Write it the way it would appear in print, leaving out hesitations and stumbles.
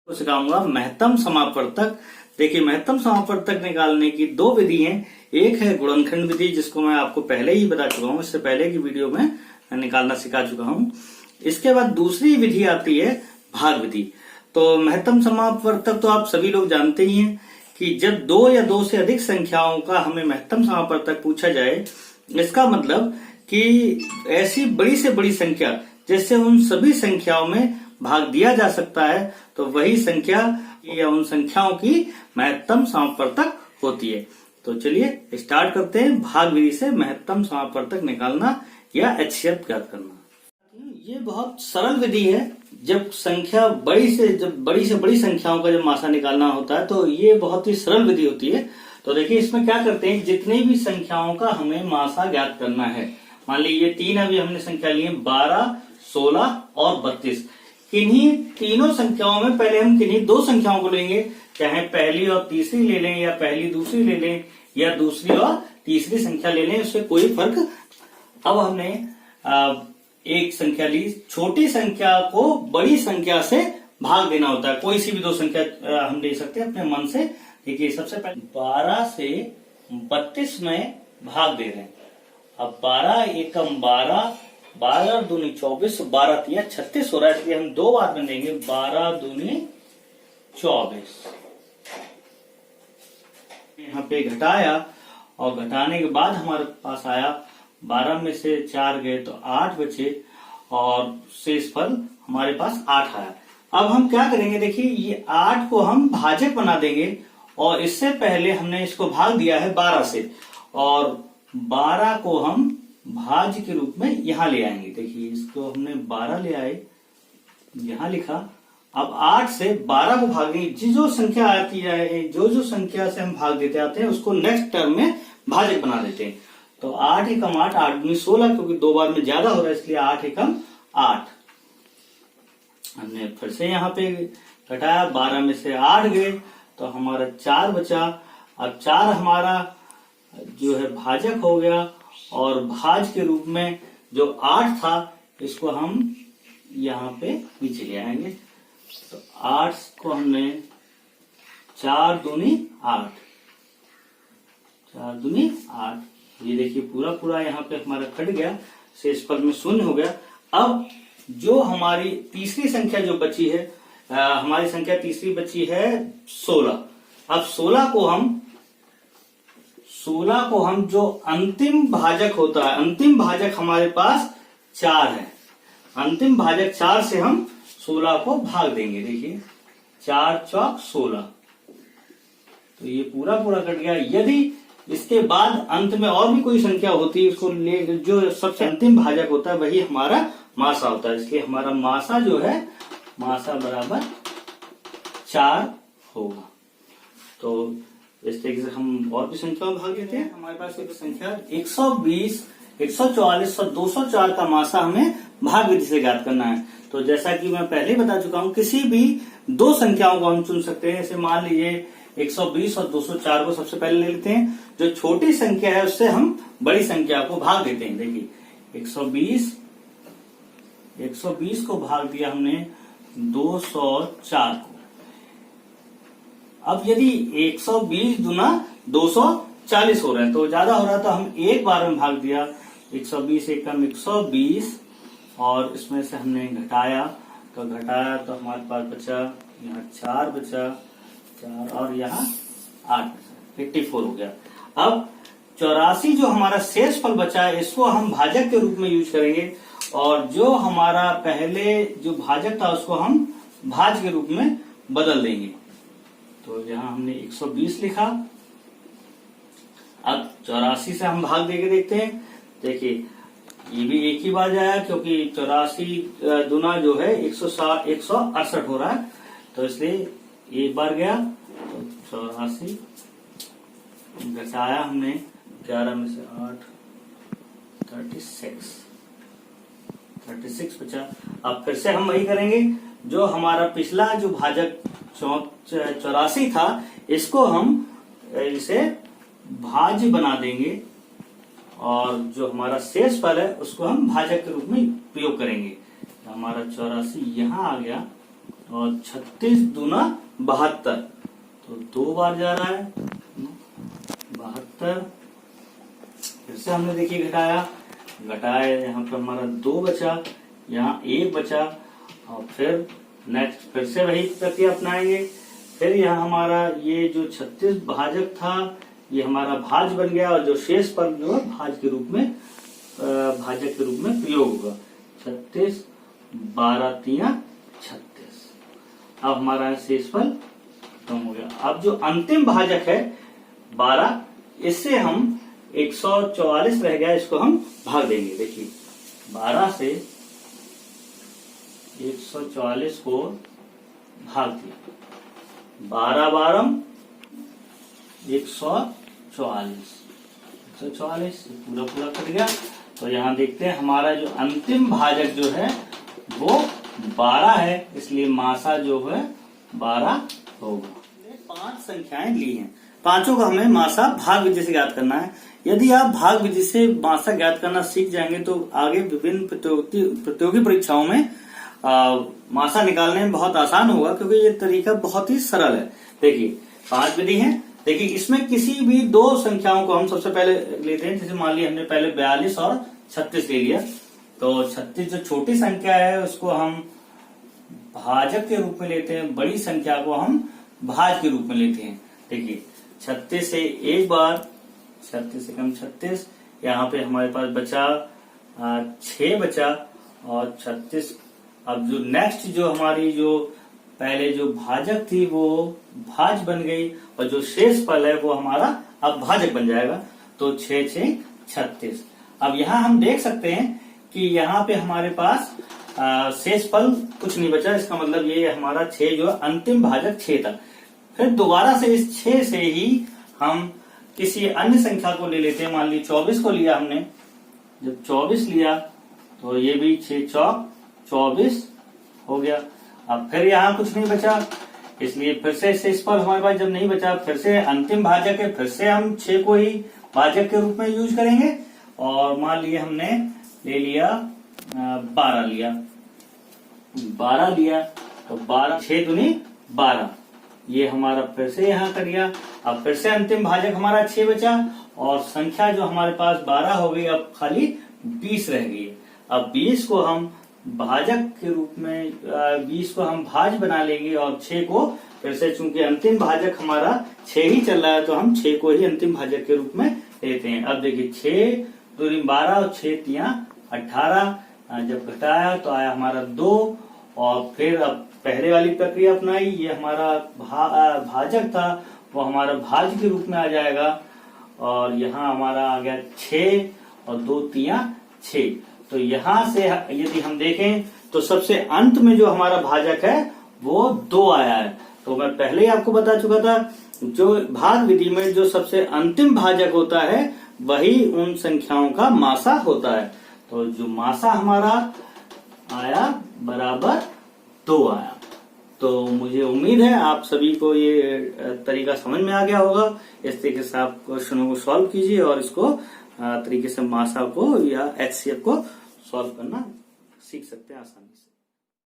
सिखाऊंगा महत्तम समापवर्तक। देखिए, महत्तम समापवर्तक निकालने की दो विधि हैं। एक है गुणनखंड विधि, जिसको मैं आपको पहले ही बता चुका हूं, इससे पहले की वीडियो में निकालना सिखा चुका हूं। इसके बाद दूसरी विधि आती है भाग विधि। तो महत्तम समापवर्तक तो आप सभी लोग जानते ही हैं कि जब दो या दो से अधिक संख्याओं का हमें महत्तम समापवर्तक पूछा जाए, इसका मतलब कि ऐसी बड़ी से बड़ी संख्या जिससे उन सभी संख्याओं में भाग दिया जा सकता है, तो वही संख्या या उन संख्याओं की महत्तम समापवर्तक होती है। तो चलिए स्टार्ट करते हैं भाग विधि से महत्तम समापवर्तक निकालना या HCF ज्ञात करना। ये बहुत सरल विधि है। जब संख्या बड़ी से बड़ी संख्याओं का जब मासा निकालना होता है तो ये बहुत ही सरल विधि होती है। तो देखिए, इसमें क्या करते हैं, जितनी भी संख्याओं का हमें मासा ज्ञात करना है, मान लीजिए तीन अभी हमने संख्या ली है, 12, 16 और 32। किन्हीं तीनों संख्याओं में पहले हम किन्हीं दो संख्याओं को लेंगे, चाहे पहली और तीसरी ले लें या पहली दूसरी ले लें या दूसरी और तीसरी संख्या ले लें, उससे कोई फर्क। अब हमने एक संख्या ली, छोटी संख्या को बड़ी संख्या से भाग देना होता है। कोई सी भी दो संख्या हम ले सकते हैं अपने मन से। देखिए, सबसे पहले 12 से 32 में भाग दे रहे हैं। अब 12 एकम 12, 12 दूनी 24, 12 तिया 36 हो रहा है, इसलिए हम दो बार में देंगे 12 दूनी 24। यहाँ पे घटाया और घटाने के बाद हमारे पास आया 12 में से 4 गए तो 8 बचे और शेषफल हमारे पास 8 आया। अब हम क्या करेंगे, देखिए ये 8 को हम भाजक बना देंगे और इससे पहले हमने इसको भाग दिया है 12 से, और 12 को हम भाज्य के रूप में यहां ले आएंगे। देखिए, इसको हमने 12 ले आए, यहां लिखा। अब 8 से 12 को भाग देंगे। जो संख्या आती है, जो संख्या से हम भाग देते आते हैं, उसको नेक्स्ट टर्म में भाजक बना देते हैं। तो 8 एकम 8, 8 दूनी 16, क्योंकि दो बार में ज्यादा हो रहा है इसलिए 8 एकम 8। हमने फिर से यहाँ पे घटाया, 12 में से 8 गए तो हमारा 4 बचा। अब 4 हमारा जो है भाजक हो गया और भाज के रूप में जो 8 था इसको हम यहाँ पे नीचे ले आएंगे। तो 8 को हमने 4 दूनी 8, 4 दूनी 8। ये देखिए पूरा यहाँ पे हमारा कट गया, शेषफल में 0 हो गया। अब जो हमारी तीसरी संख्या जो बची है, हमारी संख्या तीसरी बची है 16। अब 16 को हम जो अंतिम भाजक होता है, अंतिम भाजक हमारे पास 4 है। अंतिम भाजक 4 से हम 16 को भाग देंगे। देखिए 4 चौक 16, तो ये पूरा कट गया। यदि इसके बाद अंत में और भी कोई संख्या होती है, उसको ले, जो सबसे अंतिम भाजक होता है वही हमारा मासा होता है। इसलिए हमारा मासा जो है, मासा बराबर 4 होगा। तो इस तरीके से हम और भी संख्या में भाग लेते हैं। हमारे पास एक संख्या 120, 144 और 204 का मासा हमें भाग विधि से ज्ञात करना है। तो जैसा कि मैं पहले बता चुका हूं, किसी भी दो संख्याओं को हम चुन सकते हैं। जैसे मान लीजिए 120 और 204 को सबसे पहले ले लेते हैं। जो छोटी संख्या है उससे हम बड़ी संख्या को भाग देते हैं। देखिए 120 को भाग दिया हमने 204 को। अब यदि 120 दुना 240 हो रहा है, तो ज्यादा हो रहा है, तो हम एक बार में भाग दिया। 120 एकम 120 और इसमें से हमने घटाया तो हमारे पास बचा, यहाँ 4 बचा, 4 और यहाँ 8 बचा, 84 हो गया। अब 84 जो हमारा शेषफल बचा है, इसको हम भाजक के रूप में यूज करेंगे और जो हमारा पहले जो भाजक था उसको हम भाज के रूप में बदल देंगे। तो यहाँ हमने 120 लिखा। अब 84 से हम भाग देके देखते हैं। देखिए ये भी एक ही बार जाया, क्योंकि 84 दुना जो है 168 हो रहा है, तो इसलिए एक बार गया। तो 84 घटाया हमने 11 में से 8, 36 बचा। अब फिर से हम वही करेंगे। जो हमारा पिछला जो भाजक 84 था, इसको हम इसे भाज्य बना देंगे और जो हमारा शेषफल है उसको हम भाजक के रूप में प्रयोग करेंगे। हमारा 84 यहाँ आ गया और 36 दूना 72, तो 2 बार जा रहा है 72। फिर से हमने देखिए घटाया, यहाँ पर हमारा 2 बचा, यहाँ 1 बचा, और फिर नेक्स्ट फिर से वही प्रक्रिया अपनाएंगे। फिर यहाँ हमारा ये जो 36 भाजक था ये हमारा भाज बन गया, और जो शेष पद जो है भाजक के रूप में प्रयोग होगा। 36 12 तिया 36। अब हमारा शेष फल खत्म हो गया। अब जो अंतिम भाजक है 12, इससे हम 144 रह गया, इसको हम भाग देंगे। देखिए 12 से 144 को भाग दिया, 12 बारम 144 पूरा कट गया। तो यहाँ देखते हैं हमारा जो अंतिम भाजक जो है वो 12 है, इसलिए मासा जो है 12 होगा। 5 संख्याएं ली हैं, पांचों का हमें मासा भाग विधि से ज्ञात करना है। यदि आप भाग विधि से मासा ज्ञात करना सीख जाएंगे तो आगे विभिन्न प्रतियोगी परीक्षाओं में मासा निकालने में बहुत आसान होगा, क्योंकि ये तरीका बहुत ही सरल है। देखिए 5 विधि है। देखिए इसमें किसी भी 2 संख्याओं को हम सबसे पहले लेते हैं। जैसे मान लिया हमने पहले 42 और 36 ले लिया, तो 36 जो छोटी संख्या है उसको हम भाजक के रूप में लेते हैं, बड़ी संख्या को हम भाज के रूप में लेते हैं। देखिए 36 से एक बार 36 से कम 36, यहाँ पे हमारे पास बचा 6 बचा, और 36। अब जो नेक्स्ट जो हमारी जो पहले जो भाजक थी वो भाज बन गई, और जो शेष फल है वो हमारा अब भाजक बन जाएगा। तो 6 6 36। अब यहाँ हम देख सकते हैं कि यहाँ पे हमारे पास शेष फल कुछ नहीं बचा, इसका मतलब ये हमारा 6 जो अंतिम भाजक 6 था। फिर दोबारा से इस 6 से ही हम किसी अन्य संख्या को ले लेते हैं। मान ली 24 को लिया हमने, जब 24 लिया तो ये भी 6 चौक 24 हो गया। अब फिर यहाँ कुछ नहीं बचा, इसलिए फिर से शेष फल हमारे पास जब नहीं बचा, फिर से अंतिम भाजक है, फिर से हम 6 को ही भाजक के रूप में यूज करेंगे। और मान लिए हमने ले लिया 12 लिया, तो 12 6 दूनी 12, ये हमारा फिर से यहाँ कर दिया। अब फिर से अंतिम भाजक हमारा 6 बचा, और संख्या जो हमारे पास 12 हो गई, अब खाली 20 रह गई। अब 20 को हम भाजक के रूप में 20 को हम भाज बना लेंगे, और 6 को फिर से, चूंकि अंतिम भाजक हमारा 6 ही चल रहा है, तो हम 6 को ही अंतिम भाजक के रूप में लेते हैं। अब देखिए 6 दूनी 12 और 6 तिया 18, जब घटाया तो आया हमारा 2, और फिर अब पहले वाली प्रक्रिया अपनाई। ये हमारा भाजक था वो हमारा भाज के रूप में आ जाएगा, और यहाँ हमारा आ गया 6 और 2 तिया 6। तो यहाँ से यदि हम देखें तो सबसे अंत में जो हमारा भाजक है वो 2 आया है। तो मैं पहले ही आपको बता चुका था, जो भाग विधि में जो सबसे अंतिम भाजक होता है वही उन संख्याओं का मासा होता है। तो जो मासा हमारा आया बराबर 2 आया। तो मुझे उम्मीद है आप सभी को ये तरीका समझ में आ गया होगा। इस तरीके से आप क्वेश्चनों को सॉल्व कीजिए, और इसको तरीके से मासा को या HCF को सॉल्व करना सीख सकते हैं आसानी से।